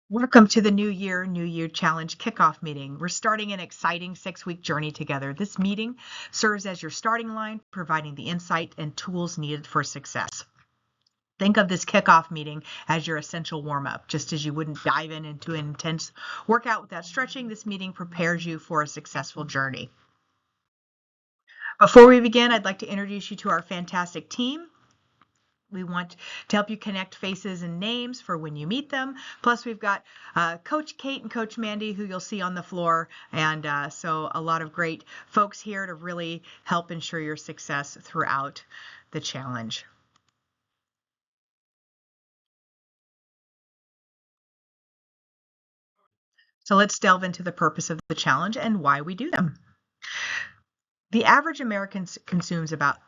Welcome to the New Year, New You Challenge kickoff meeting. We're starting an exciting 6-week journey together. This meeting serves as your starting line, providing the insight and tools needed for success. Think of this kickoff meeting as your essential warm-up. Just as you wouldn't dive into an intense workout without stretching, this meeting prepares you for a successful journey. Before we begin, I'd like to introduce you to our fantastic team. We want to help you connect faces and names for when you meet them. Plus, we've got Coach Kate and Coach Mandy, who you'll see on the floor. And so a lot of great folks here to really help ensure your success throughout the challenge. So let's delve into the purpose of the challenge and why we do them. The average American consumes about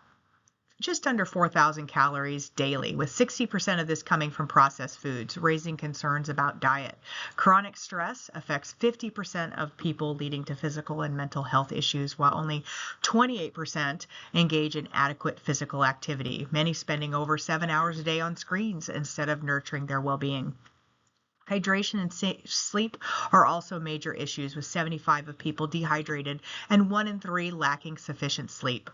just under 4,000 calories daily, with 60% of this coming from processed foods, raising concerns about diet. Chronic stress affects 50% of people, leading to physical and mental health issues, while only 28% engage in adequate physical activity, many spending over 7 hours a day on screens instead of nurturing their well-being. Hydration and sleep are also major issues, with 75% of people dehydrated and 1 in 3 lacking sufficient sleep.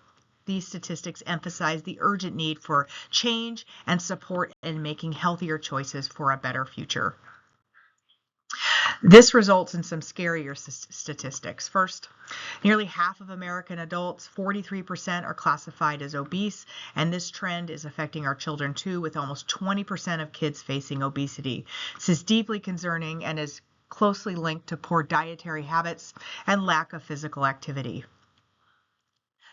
These statistics emphasize the urgent need for change and support in making healthier choices for a better future. This results in some scarier statistics. First, nearly half of American adults, 43%, are classified as obese, and this trend is affecting our children too, with almost 20% of kids facing obesity. This is deeply concerning and is closely linked to poor dietary habits and lack of physical activity.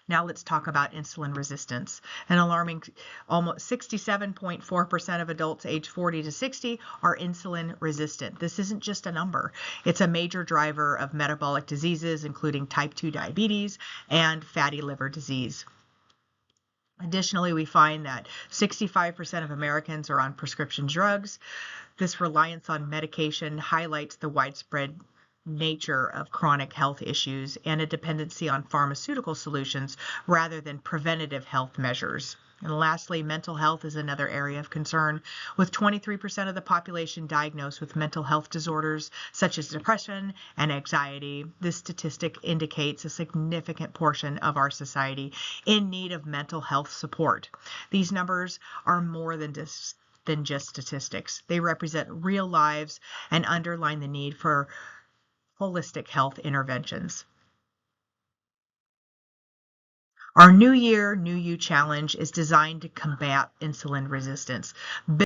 Now let's talk about insulin resistance. An alarming almost 67.4% of adults aged 40 to 60 are insulin resistant. This isn't just a number. It's a major driver of metabolic diseases, including type 2 diabetes and fatty liver disease. Additionally, we find that 65% of Americans are on prescription drugs. This reliance on medication highlights the widespread nature of chronic health issues and a dependency on pharmaceutical solutions rather than preventative health measures. And lastly, mental health is another area of concern, with 23% of the population diagnosed with mental health disorders such as depression and anxiety. This statistic indicates a significant portion of our society in need of mental health support. These numbers are more than just statistics. They represent real lives and underline the need for holistic health interventions. Our New Year, New You challenge is designed to combat insulin resistance,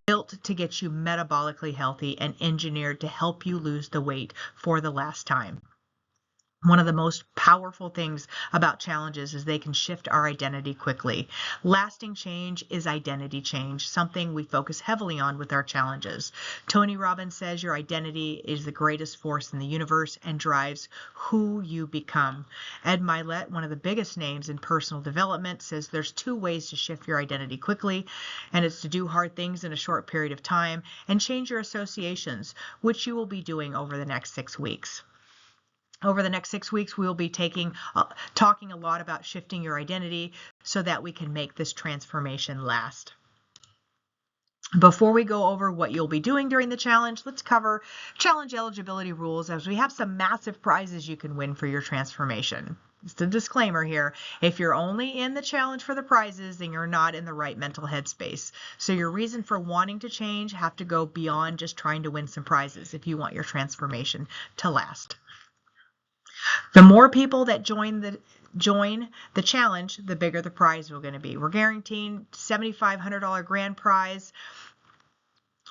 built to get you metabolically healthy and engineered to help you lose the weight for the last time. One of the most powerful things about challenges is they can shift our identity quickly. Lasting change is identity change, something we focus heavily on with our challenges. Tony Robbins says your identity is the greatest force in the universe and drives who you become. Ed Mylett, one of the biggest names in personal development, says there's 2 ways to shift your identity quickly, and it's to do hard things in a short period of time and change your associations, which you will be doing over the next 6 weeks. Over the next 6 weeks, we will be talking a lot about shifting your identity so that we can make this transformation last. Before we go over what you'll be doing during the challenge, let's cover challenge eligibility rules, as we have some massive prizes you can win for your transformation. Just a disclaimer here, if you're only in the challenge for the prizes, then you're not in the right mental headspace. So your reason for wanting to change have to go beyond just trying to win some prizes if you want your transformation to last. The more people that join the challenge, the bigger the prize we're going to be. We're guaranteeing $7,500 grand prize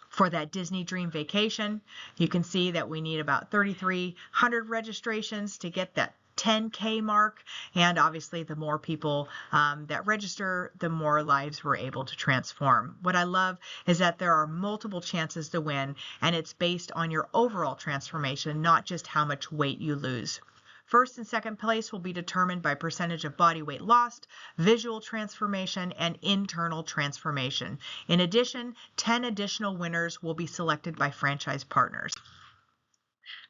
for that Disney Dream Vacation. You can see that we need about 3,300 registrations to get that 10K mark, and obviously the more people that register, the more lives we're able to transform. What I love is that there are multiple chances to win, and it's based on your overall transformation, not just how much weight you lose. First and second place will be determined by percentage of body weight lost, visual transformation, and internal transformation. In addition, 10 additional winners will be selected by franchise partners.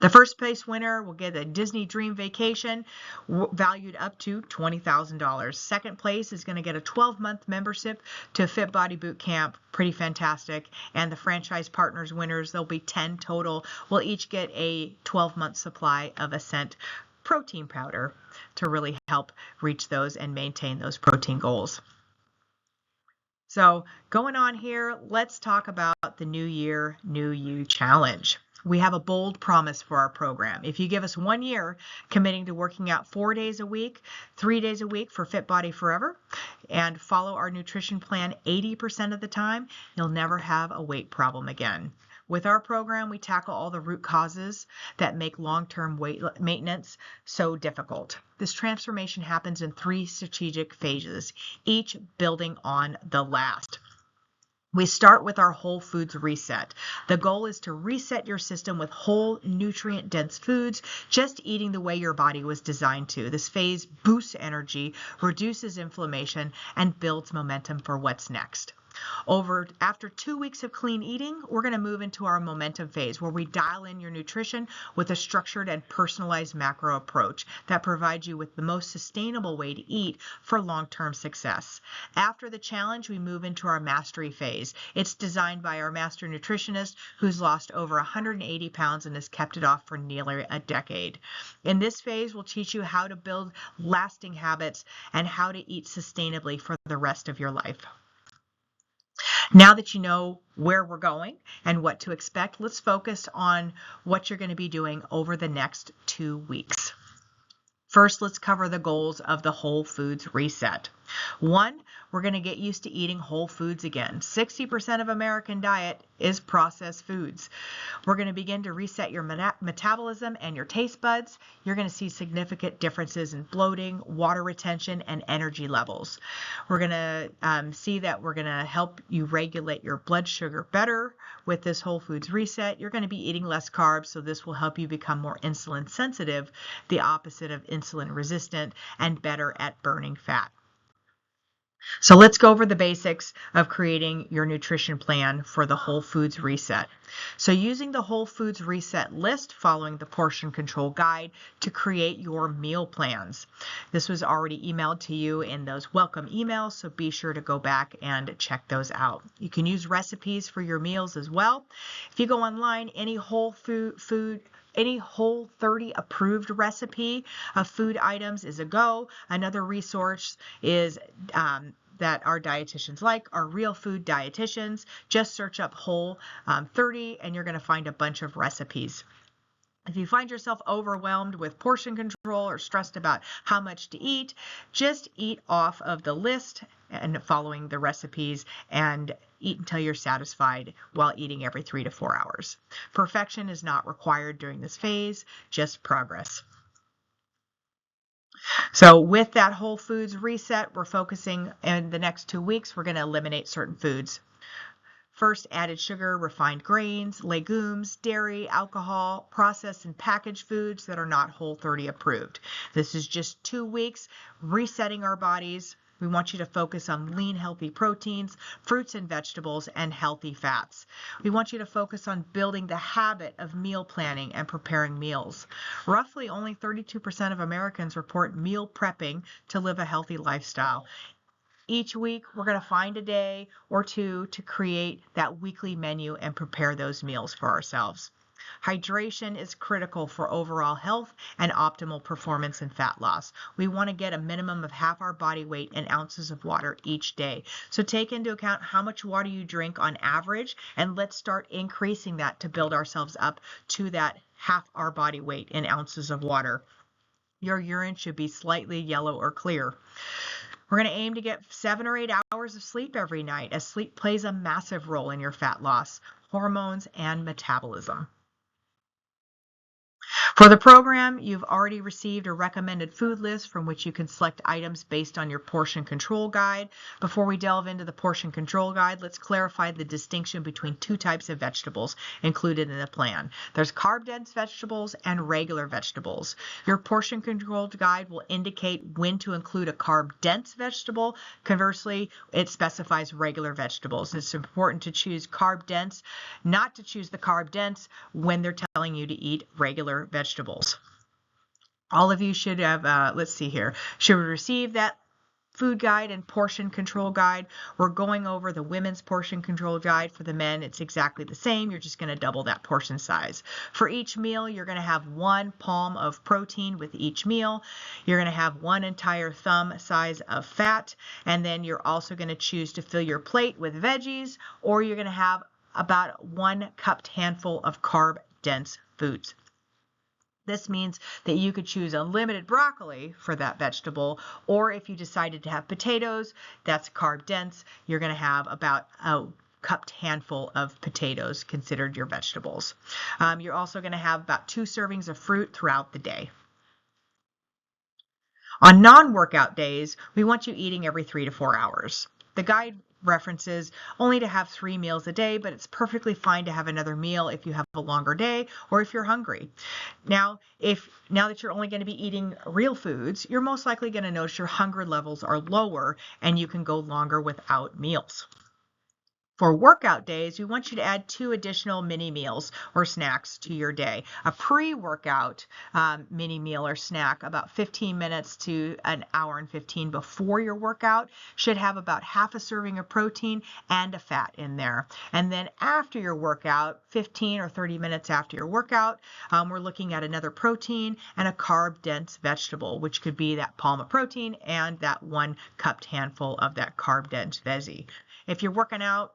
The first place winner will get a Disney Dream Vacation valued up to $20,000. Second place is going to get a 12-month membership to Fit Body Boot Camp. Pretty fantastic. And the franchise partners winners, there'll be 10 total, will each get a 12-month supply of Ascent protein powder to really help reach those and maintain those protein goals. So going on here, let's talk about the New Year, New You Challenge. We have a bold promise for our program. If you give us 1 year committing to working out 4 days a week, 3 days a week for Fit Body Forever, and follow our nutrition plan 80% of the time, you'll never have a weight problem again. With our program, we tackle all the root causes that make long-term weight maintenance so difficult. This transformation happens in 3 strategic phases, each building on the last. We start with our whole foods reset. The goal is to reset your system with whole, nutrient-dense foods, just eating the way your body was designed to. This phase boosts energy, reduces inflammation, and builds momentum for what's next. After 2 weeks of clean eating, we're going to move into our momentum phase where we dial in your nutrition with a structured and personalized macro approach that provides you with the most sustainable way to eat for long-term success. After the challenge, we move into our mastery phase. It's designed by our master nutritionist who's lost over 180 pounds and has kept it off for nearly a decade. In this phase, we'll teach you how to build lasting habits and how to eat sustainably for the rest of your life. Now that you know where we're going and what to expect, let's focus on what you're going to be doing over the next 2 weeks. First, let's cover the goals of the Whole Foods Reset. 1, we're going to get used to eating whole foods again. 60% of American diet is processed foods. We're going to begin to reset your metabolism and your taste buds. You're going to see significant differences in bloating, water retention, and energy levels. We're going to see that we're going to help you regulate your blood sugar better with this Whole Foods Reset. You're going to be eating less carbs, so this will help you become more insulin sensitive, the opposite of insulin resistant, and better at burning fat. So let's go over the basics of creating your nutrition plan for the Whole Foods Reset. So using the Whole Foods Reset list, following the portion control guide to create your meal plans. This was already emailed to you in those welcome emails, so be sure to go back and check those out. You can use recipes for your meals as well. If you go online, any any Whole30 approved recipe of food items is a go. Another resource is that our dietitians like are Real Food Dietitians. Just search up Whole30 and you're going to find a bunch of recipes. If you find yourself overwhelmed with portion control or stressed about how much to eat, just eat off of the list and following the recipes and eat until you're satisfied while eating every 3 to 4 hours. Perfection is not required during this phase, just progress. So with that Whole Foods Reset, we're focusing in the next 2 weeks, we're going to eliminate certain foods. First, added sugar, refined grains, legumes, dairy, alcohol, processed and packaged foods that are not Whole30 approved. This is just 2 weeks resetting our bodies. We want you to focus on lean, healthy proteins, fruits and vegetables, and healthy fats. We want you to focus on building the habit of meal planning and preparing meals. Roughly only 32% of Americans report meal prepping to live a healthy lifestyle. Each week, we're going to find a day or two to create that weekly menu and prepare those meals for ourselves. Hydration is critical for overall health and optimal performance and fat loss. We want to get a minimum of half our body weight in ounces of water each day. So take into account how much water you drink on average, and let's start increasing that to build ourselves up to that half our body weight in ounces of water. Your urine should be slightly yellow or clear. We're going to aim to get 7 or 8 hours of sleep every night, as sleep plays a massive role in your fat loss, hormones, and metabolism. For the program, you've already received a recommended food list from which you can select items based on your portion control guide. Before we delve into the portion control guide, let's clarify the distinction between two types of vegetables included in the plan. There's carb-dense vegetables and regular vegetables. Your portion controlled guide will indicate when to include a carb-dense vegetable. Conversely, it specifies regular vegetables. It's important to choose carb-dense, not to choose the carb-dense when they're telling you to eat regular vegetables. All of you should have, let's see here, should receive that food guide and portion control guide. We're going over the women's portion control guide. For the men, it's exactly the same. You're just going to double that portion size. For each meal, you're going to have 1 palm of protein with each meal. You're going to have 1 entire thumb size of fat, and then you're also going to choose to fill your plate with veggies, or you're going to have about 1 cupped handful of carb-dense foods. This means that you could choose unlimited broccoli for that vegetable, or if you decided to have potatoes, that's carb dense, you're going to have about a cupped handful of potatoes considered your vegetables. You're also going to have about 2 servings of fruit throughout the day. On non-workout days, we want you eating every 3 to 4 hours. The guide references only to have 3 meals a day, but it's perfectly fine to have another meal if you have a longer day or if you're hungry. Now that you're only going to be eating real foods, you're most likely going to notice your hunger levels are lower and you can go longer without meals. For workout days, we want you to add 2 additional mini meals or snacks to your day. A pre-workout mini meal or snack about 15 minutes to an hour and 15 before your workout should have about half a serving of protein and a fat in there. And then after your workout, 15 or 30 minutes after your workout, we're looking at another protein and a carb-dense vegetable, which could be that palm of protein and that 1 cupped handful of that carb-dense veggie. If you're working out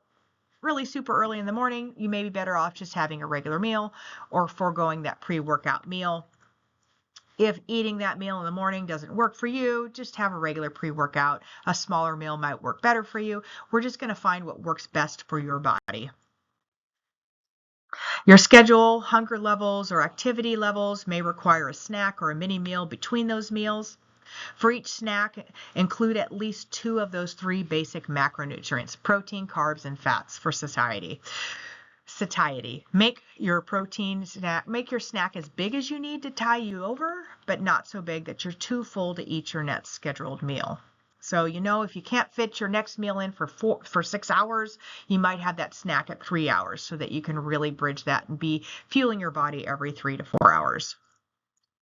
really super early in the morning, you may be better off just having a regular meal or foregoing that pre-workout meal. If eating that meal in the morning doesn't work for you, just have a regular pre-workout. A smaller meal might work better for you. We're just going to find what works best for your body. Your schedule, hunger levels, or activity levels may require a snack or a mini meal between those meals. For each snack, include at least 2 of those 3 basic macronutrients, protein, carbs, and fats for satiety. Make your snack as big as you need to tie you over, but not so big that you're too full to eat your next scheduled meal. So, if you can't fit your next meal in for 6 hours, you might have that snack at 3 hours so that you can really bridge that and be fueling your body every 3 to 4 hours.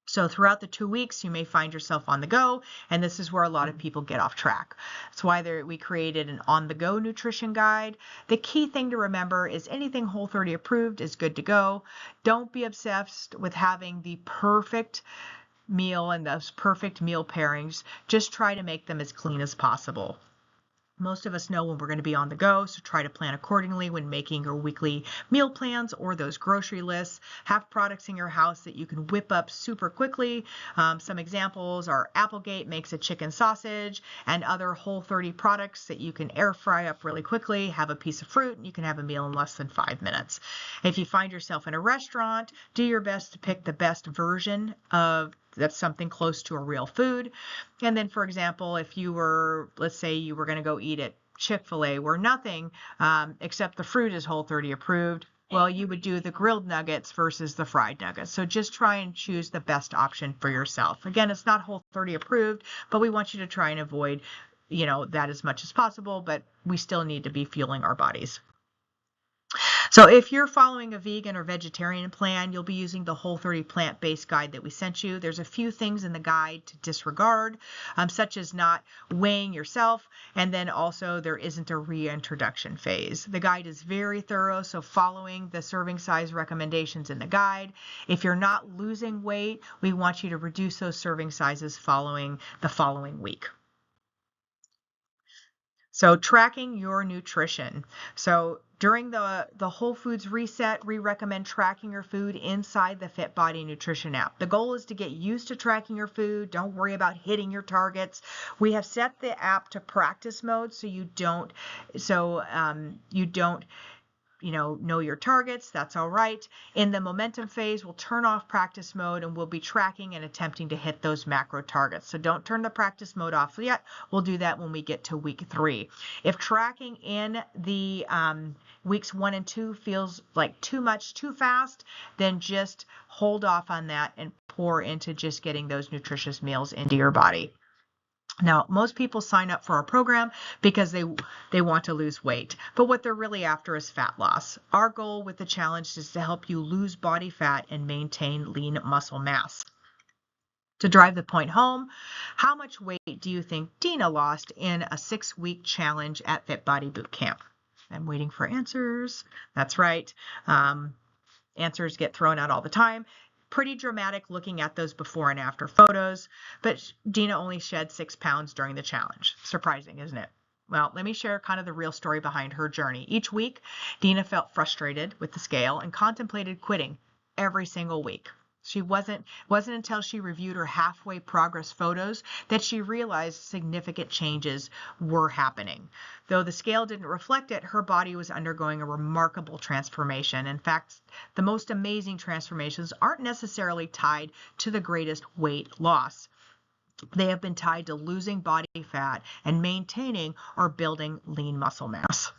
So throughout the 2 weeks, you may find yourself on the go, and this is where a lot of people get off track. That's why we created an on-the-go nutrition guide. The key thing to remember is anything Whole30 approved is good to go. Don't be obsessed with having the perfect meal and those perfect meal pairings. Just try to make them as clean as possible. Most of us know when we're going to be on the go, so try to plan accordingly when making your weekly meal plans or those grocery lists. Have products in your house that you can whip up super quickly. Some examples are Applegate makes a chicken sausage and other Whole30 products that you can air fry up really quickly. Have a piece of fruit and you can have a meal in less than 5 minutes. If you find yourself in a restaurant, do your best to pick the best version of that's something close to a real food. And then, for example, if let's say you were going to go eat at Chick-fil-A where nothing except the fruit is Whole30 approved, well, you would do the grilled nuggets versus the fried nuggets. So just try and choose the best option for yourself. Again, it's not Whole30 approved, but we want you to try and avoid, that as much as possible, but we still need to be fueling our bodies. So if you're following a vegan or vegetarian plan, you'll be using the Whole30 plant-based guide that we sent you. There's a few things in the guide to disregard, such as not weighing yourself, and then also there isn't a reintroduction phase. The guide is very thorough, so following the serving size recommendations in the guide. If you're not losing weight, we want you to reduce those serving sizes following the following week. So tracking your nutrition. So during the Whole Foods Reset, we recommend tracking your food inside the Fit Body Nutrition app. The goal is to get used to tracking your food. Don't worry about hitting your targets. We have set the app to practice mode so you don't know your targets. That's all right. In the momentum phase, we'll turn off practice mode and we'll be tracking and attempting to hit those macro targets. So don't turn the practice mode off yet. We'll do that when we get to week 3. If tracking in the weeks 1 and 2 feels like too much, too fast, then just hold off on that and pour into just getting those nutritious meals into your body. Now, most people sign up for our program because they want to lose weight, but what they're really after is fat loss. Our goal with the challenge is to help you lose body fat and maintain lean muscle mass. To drive the point home, how much weight do you think Dina lost in a 6-week challenge at Fit Body Bootcamp? I'm waiting for answers. That's right. Answers get thrown out all the time. Pretty dramatic looking at those before and after photos, but Dina only shed 6 pounds during the challenge. Surprising, isn't it? Well, let me share kind of the real story behind her journey. Each week, Dina felt frustrated with the scale and contemplated quitting every single week. It wasn't until she reviewed her halfway progress photos that she realized significant changes were happening. Though the scale didn't reflect it, her body was undergoing a remarkable transformation. In fact, the most amazing transformations aren't necessarily tied to the greatest weight loss. They have been tied to losing body fat and maintaining or building lean muscle mass.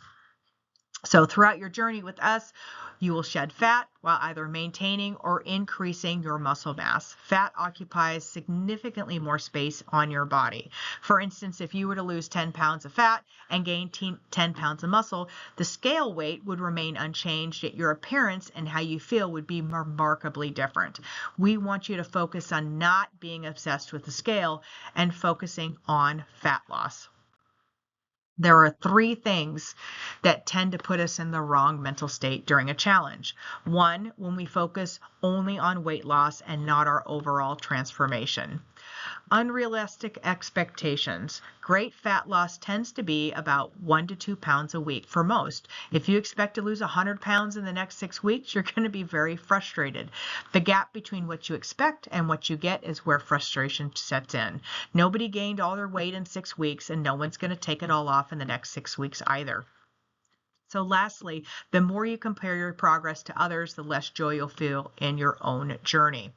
So throughout your journey with us, you will shed fat while either maintaining or increasing your muscle mass. Fat occupies significantly more space on your body. For instance, if you were to lose 10 pounds of fat and gain 10 pounds of muscle, the scale weight would remain unchanged, yet your appearance and how you feel would be remarkably different. We want you to focus on not being obsessed with the scale and focusing on fat loss. There are 3 things that tend to put us in the wrong mental state during a challenge. 1, when we focus only on weight loss and not our overall transformation. Unrealistic expectations. Great fat loss tends to be about 1 to 2 pounds a week for most. If you expect to lose 100 pounds in the next 6 weeks, you're going to be very frustrated. The gap between what you expect and what you get is where frustration sets in. Nobody gained all their weight in 6 weeks, and no one's going to take it all off in the next 6 weeks either. So lastly, the more you compare your progress to others, the less joy you'll feel in your own journey.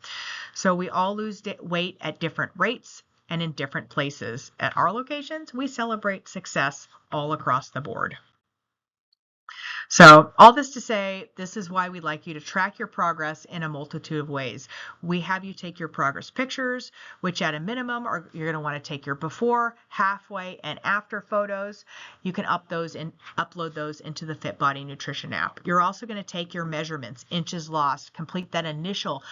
So we all lose weight at different rates and in different places. At our locations, we celebrate success all across the board. So all this to say, this is why we like you to track your progress in a multitude of ways. We have you take your progress pictures, which at a minimum you're going to want to take your before, halfway, and after photos. You can upload those into the Fit Body Nutrition app. You're also going to take your measurements, inches lost, complete that initial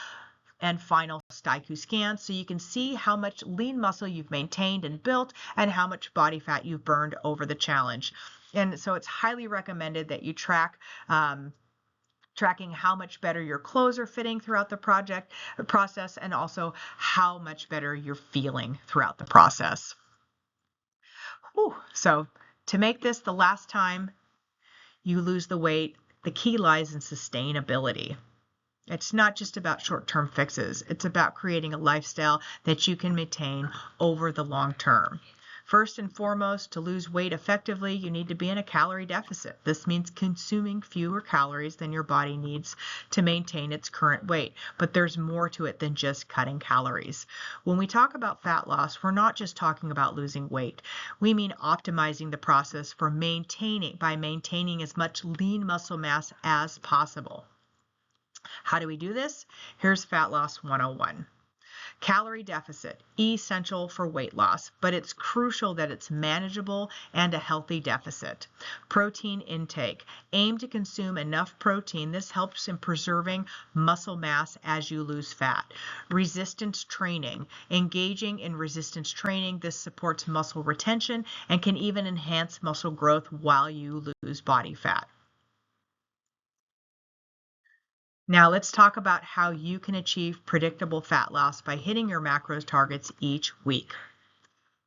and final STIKU scan so you can see how much lean muscle you've maintained and built and how much body fat you've burned over the challenge. And so it's highly recommended that you tracking how much better your clothes are fitting throughout the process and also how much better you're feeling throughout the process. So to make this the last time you lose the weight, the key lies in sustainability. It's not just about short-term fixes. It's about creating a lifestyle that you can maintain over the long term. First and foremost, to lose weight effectively, you need to be in a calorie deficit. This means consuming fewer calories than your body needs to maintain its current weight. But there's more to it than just cutting calories. When we talk about fat loss, we're not just talking about losing weight. We mean optimizing the process by maintaining as much lean muscle mass as possible. How do we do this? Here's Fat Loss 101. Calorie deficit, essential for weight loss, but it's crucial that it's manageable and a healthy deficit. Protein intake. Aim to consume enough protein. This helps in preserving muscle mass as you lose fat. Resistance training. Engaging in resistance training. This supports muscle retention and can even enhance muscle growth while you lose body fat. Now let's talk about how you can achieve predictable fat loss by hitting your macros targets each week.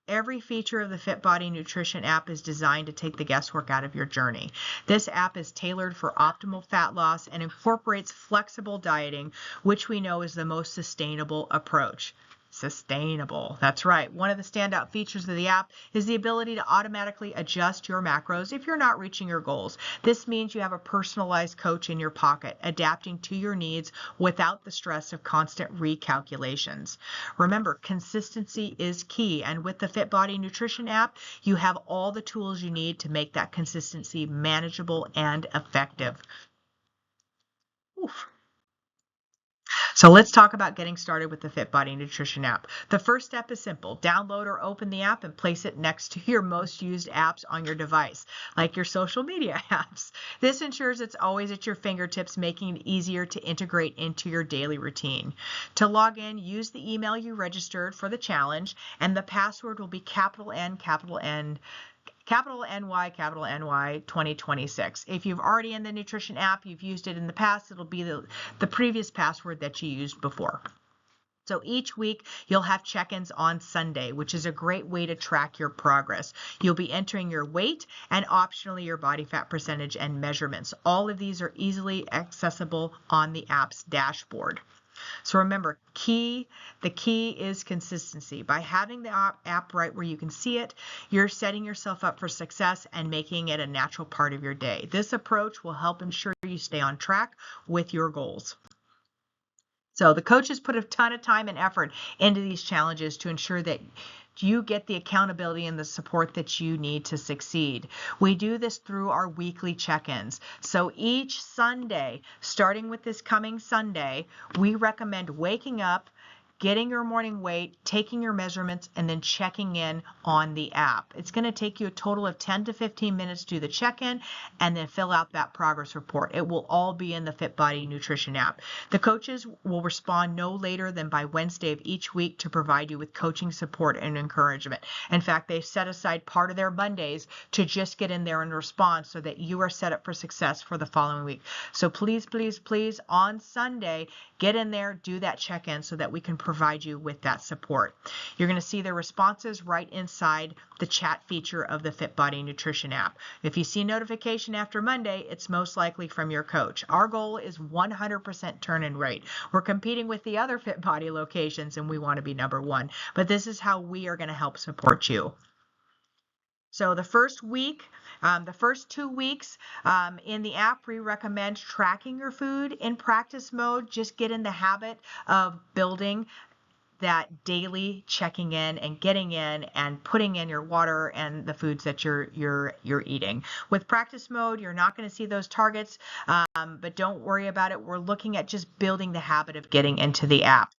Every feature of the Fit Body Nutrition app is designed to take the guesswork out of your journey. This app is tailored for optimal fat loss and incorporates flexible dieting, which we know is the most sustainable approach. sustainable. That's right. One of the standout features of the app is the ability to automatically adjust your macros if you're not reaching your goals. This means you have a personalized coach in your pocket, adapting to your needs without the stress of constant recalculations. Remember, consistency is key, and with the FitBody Nutrition app, you have all the tools you need to make that consistency manageable and effective. Oof. So let's talk about getting started with the FitBody Nutrition app. The first step is simple. Download or open the app and place it next to your most used apps on your device, like your social media apps. This ensures it's always at your fingertips, making it easier to integrate into your daily routine. To log in, use the email you registered for the challenge, and the password will be capital N, capital N, capital NY 2026. If you've already in the nutrition app, you've used it in the past, it'll be the previous password that you used before. So each week you'll have check-ins on Sunday, which is a great way to track your progress. You'll be entering your weight and optionally your body fat percentage and measurements. All of these are easily accessible on the app's dashboard. So remember, the key is consistency. By having the app right where you can see it, you're setting yourself up for success and making it a natural part of your day. This approach will help ensure you stay on track with your goals. So the coaches put a ton of time and effort into these challenges to ensure that you get the accountability and the support that you need to succeed. We do this through our weekly check-ins. So each Sunday, starting with this coming Sunday, we recommend waking up, getting your morning weight, taking your measurements, and then checking in on the app. It's going to take you a total of 10 to 15 minutes to do the check-in and then fill out that progress report. It will all be in the FitBody Nutrition app. The coaches will respond no later than by Wednesday of each week to provide you with coaching support and encouragement. In fact, they've set aside part of their Mondays to just get in there and respond so that you are set up for success for the following week. So please, please, please, on Sunday, get in there, do that check-in so that we can provide you with that support. You're going to see their responses right inside the chat feature of the FitBody Nutrition app. If you see notification after Monday, it's most likely from your coach. Our goal is 100% turn-in rate. We're competing with the other FitBody locations and we want to be number one, but this is how we are going to help support you. So the first 2 weeks in the app, we recommend tracking your food in practice mode. Just get in the habit of building that daily checking in and getting in and putting in your water and the foods that you're eating. With practice mode, you're not going to see those targets, but don't worry about it. We're looking at just building the habit of getting into the app.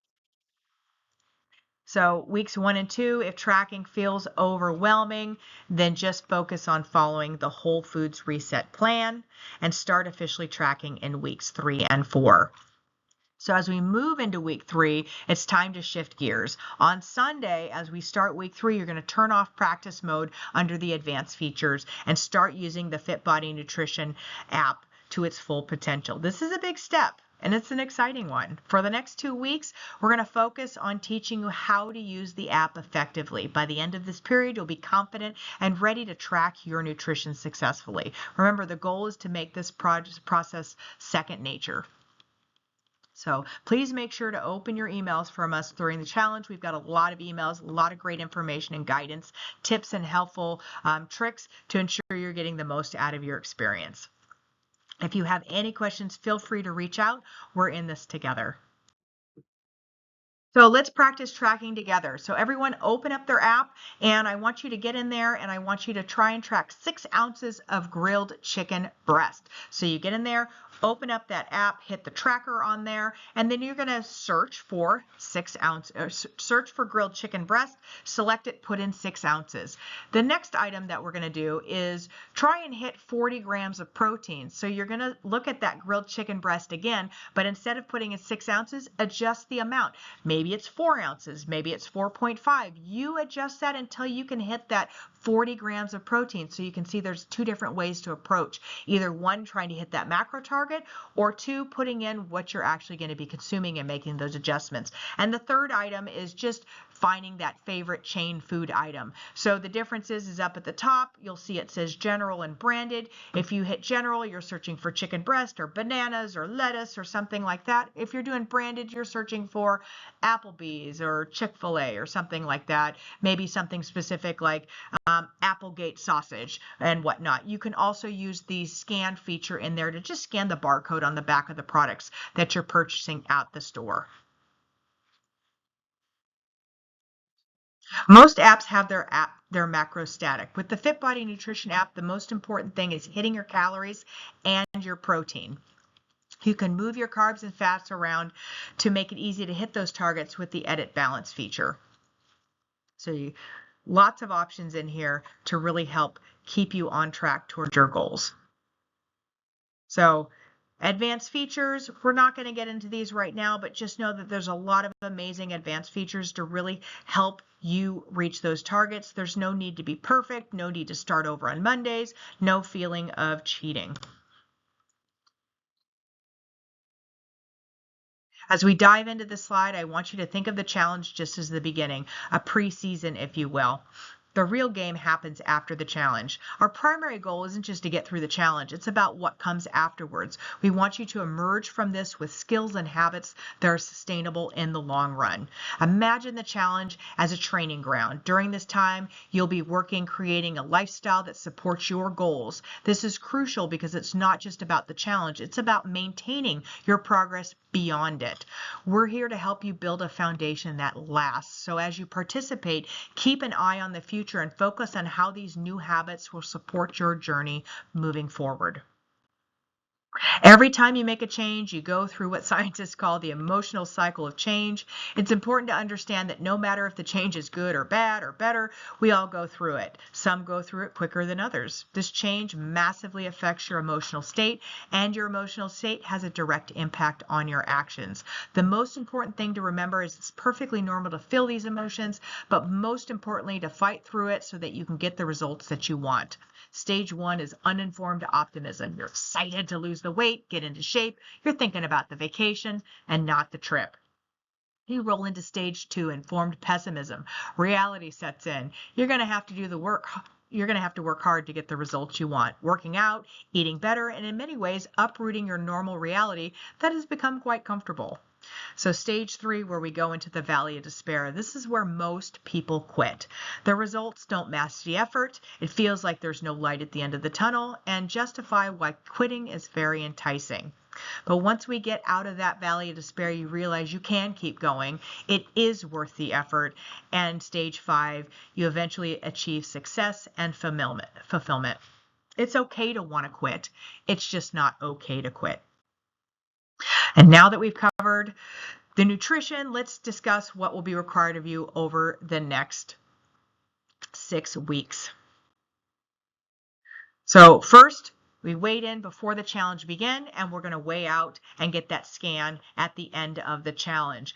So weeks 1 and 2, if tracking feels overwhelming, then just focus on following the Whole Foods Reset plan and start officially tracking in weeks 3 and 4. So as we move into week 3, it's time to shift gears. On Sunday, as we start week 3, you're going to turn off practice mode under the advanced features and start using the FitBody Nutrition app to its full potential. This is a big step. And it's an exciting one. For the next 2 weeks, we're going to focus on teaching you how to use the app effectively. By the end of this period, you'll be confident and ready to track your nutrition successfully. Remember, the goal is to make this process second nature. So please make sure to open your emails from us during the challenge. We've got a lot of emails, a lot of great information and guidance, tips and helpful tricks to ensure you're getting the most out of your experience. If you have any questions, feel free to reach out. We're in this together. So let's practice tracking together. So everyone open up their app and I want you to get in there and I want you to try and track 6 ounces of grilled chicken breast. So you get in there, open up that app, hit the tracker on there, and then you're going to search for search for grilled chicken breast, select it, put in 6 ounces. The next item that we're going to do is try and hit 40 grams of protein. So you're going to look at that grilled chicken breast again, but instead of putting in 6 ounces, adjust the amount. Maybe it's 4 ounces, maybe it's 4.5. You adjust that until you can hit that 40 grams of protein. So you can see there's 2 different ways to approach. Either 1, trying to hit that macro target, or 2, putting in what you're actually going to be consuming and making those adjustments. And the third item is just finding that favorite chain food item. So the difference is up at the top, you'll see it says general and branded. If you hit general, you're searching for chicken breast or bananas or lettuce or something like that. If you're doing branded, you're searching for Applebee's or Chick-fil-A or something like that. Maybe something specific like Applegate sausage and whatnot. You can also use the scan feature in there to just scan the barcode on the back of the products that you're purchasing at the store. Most apps have their macro static. With the FitBody Nutrition app, the most important thing is hitting your calories and your protein. You can move your carbs and fats around to make it easy to hit those targets with the Edit Balance feature. So lots of options in here to really help keep you on track towards your goals. So advanced features, we're not going to get into these right now, but just know that there's a lot of amazing advanced features to really help you reach those targets. There's no need to be perfect, no need to start over on Mondays, no feeling of cheating. As we dive into the slide, I want you to think of the challenge just as the beginning, a pre-season, if you will. The real game happens after the challenge. Our primary goal isn't just to get through the challenge. It's about what comes afterwards. We want you to emerge from this with skills and habits that are sustainable in the long run. Imagine the challenge as a training ground. During this time, you'll be creating a lifestyle that supports your goals. This is crucial because it's not just about the challenge. It's about maintaining your progress beyond it. We're here to help you build a foundation that lasts. So as you participate, keep an eye on the future and focus on how these new habits will support your journey moving forward. Every time you make a change, you go through what scientists call the emotional cycle of change. It's important to understand that no matter if the change is good or bad or better, we all go through it. Some go through it quicker than others. This change massively affects your emotional state, and your emotional state has a direct impact on your actions. The most important thing to remember is it's perfectly normal to feel these emotions, but most importantly, to fight through it so that you can get the results that you want. Stage 1 is uninformed optimism. You're excited to lose the weight, get into shape. You're thinking about the vacation and not the trip. You roll into stage 2, informed pessimism. Reality sets in. You're going to have to do the work. You're going to have to work hard to get the results you want. Working out, eating better, and in many ways, uprooting your normal reality that has become quite comfortable. So stage 3, where we go into the valley of despair, this is where most people quit. The results don't match the effort. It feels like there's no light at the end of the tunnel, and justify why quitting is very enticing. But once we get out of that valley of despair, you realize you can keep going. It is worth the effort. And stage 5, you eventually achieve success and fulfillment. It's okay to want to quit. It's just not okay to quit. And now that we've covered the nutrition, let's discuss what will be required of you over the next 6 weeks. So first, we weighed in before the challenge began, and we're going to weigh out and get that scan at the end of the challenge.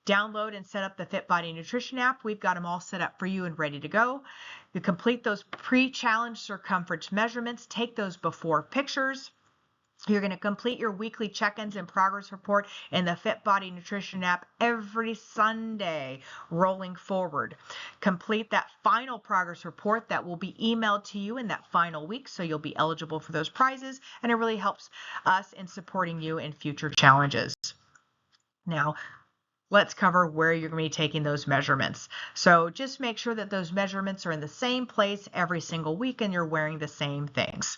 Download and set up the FitBody Nutrition app. We've got them all set up for you and ready to go. You complete those pre-challenge circumference measurements, take those before pictures. You're going to complete your weekly check-ins and progress report in the FitBody Nutrition app every Sunday rolling forward. Complete that final progress report that will be emailed to you in that final week, so you'll be eligible for those prizes, and it really helps us in supporting you in future challenges. Now, let's cover where you're going to be taking those measurements. So just make sure that those measurements are in the same place every single week and you're wearing the same things.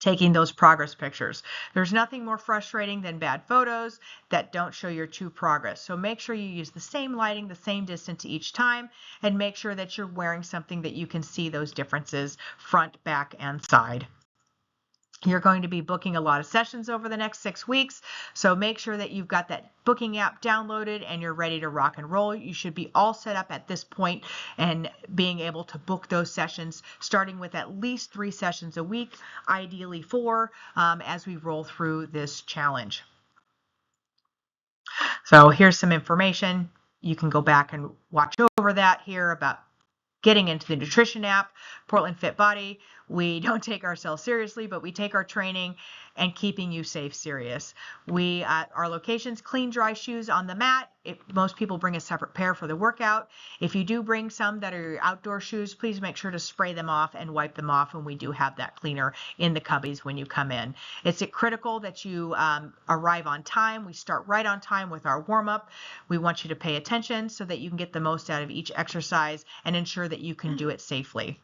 Taking those progress pictures. There's nothing more frustrating than bad photos that don't show your true progress. So make sure you use the same lighting, the same distance each time, and make sure that you're wearing something that you can see those differences front, back, and side. You're going to be booking a lot of sessions over the next 6 weeks, so make sure that you've got that booking app downloaded and you're ready to rock and roll. You should be all set up at this point and being able to book those sessions, starting with at least 3 sessions a week, ideally 4, as we roll through this challenge. So here's some information. You can go back and watch over that here about getting into the nutrition app, Portland Fit Body. We don't take ourselves seriously, but we take our training and keeping you safe serious. We at our locations clean dry shoes on the mat. Most people bring a separate pair for the workout. If you do bring some that are your outdoor shoes, please make sure to spray them off and wipe them off, and we do have that cleaner in the cubbies when you come in. It's critical that you arrive on time. We start right on time with our warm-up. We want you to pay attention so that you can get the most out of each exercise and ensure that you can do it safely.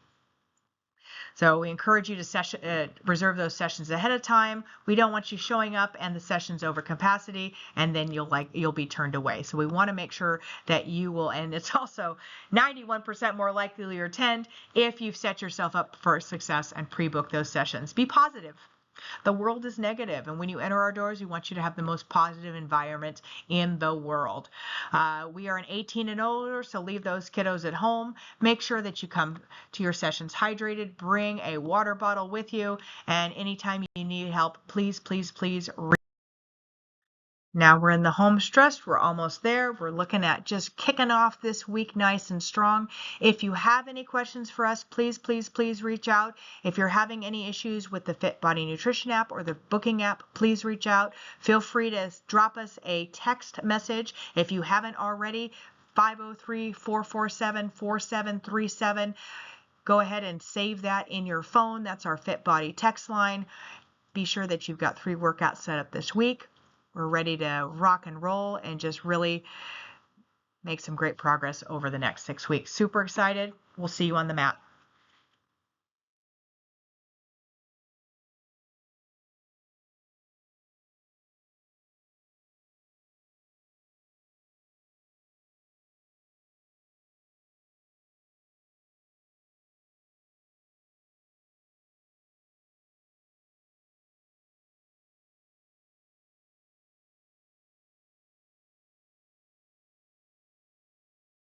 So we encourage you to reserve those sessions ahead of time. We don't want you showing up and the session's over capacity and then you'll be turned away. So we want to make sure that you will, and it's also 91% more likely to attend if you've set yourself up for success and pre-book those sessions. Be positive. The world is negative, and when you enter our doors, we want you to have the most positive environment in the world. We are an 18 and older, so leave those kiddos at home. Make sure that you come to your sessions hydrated. Bring a water bottle with you, and anytime you need help, please, please, please. Now we're in the home stretch. We're almost there. We're looking at just kicking off this week nice and strong. If you have any questions for us, please, please, please reach out. If you're having any issues with the Fit Body Nutrition app or the booking app, please reach out. Feel free to drop us a text message if you haven't already. 503-447-4737. Go ahead and save that in your phone. That's our Fit Body text line. Be sure that you've got 3 workouts set up this week. We're ready to rock and roll and just really make some great progress over the next 6 weeks. Super excited. We'll see you on the mat.